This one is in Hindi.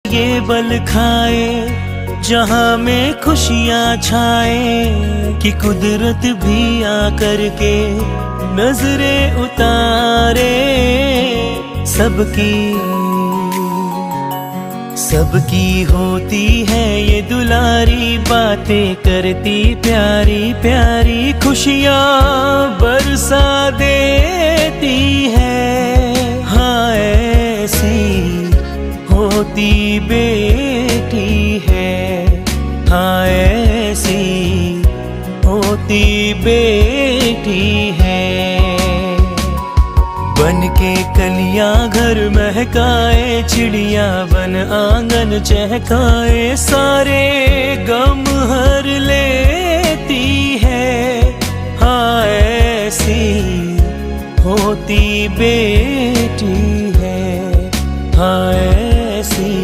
ये बल खाए जहां में खुशियां छाए, कि कुदरत भी आकर के नजरें उतारे। सबकी होती है ये दुलारी बातें, करती प्यारी प्यारी खुशियां बरसा देती है। हाँ ऐसी होती बेटी है, हाँ ऐसी होती बेटी है। बन के कलियां घर महकाए, चिड़िया बन आंगन चहकाए, सारे गम हर लेती है। हाँ ऐसी होती बेटी है, हाँ ऐसी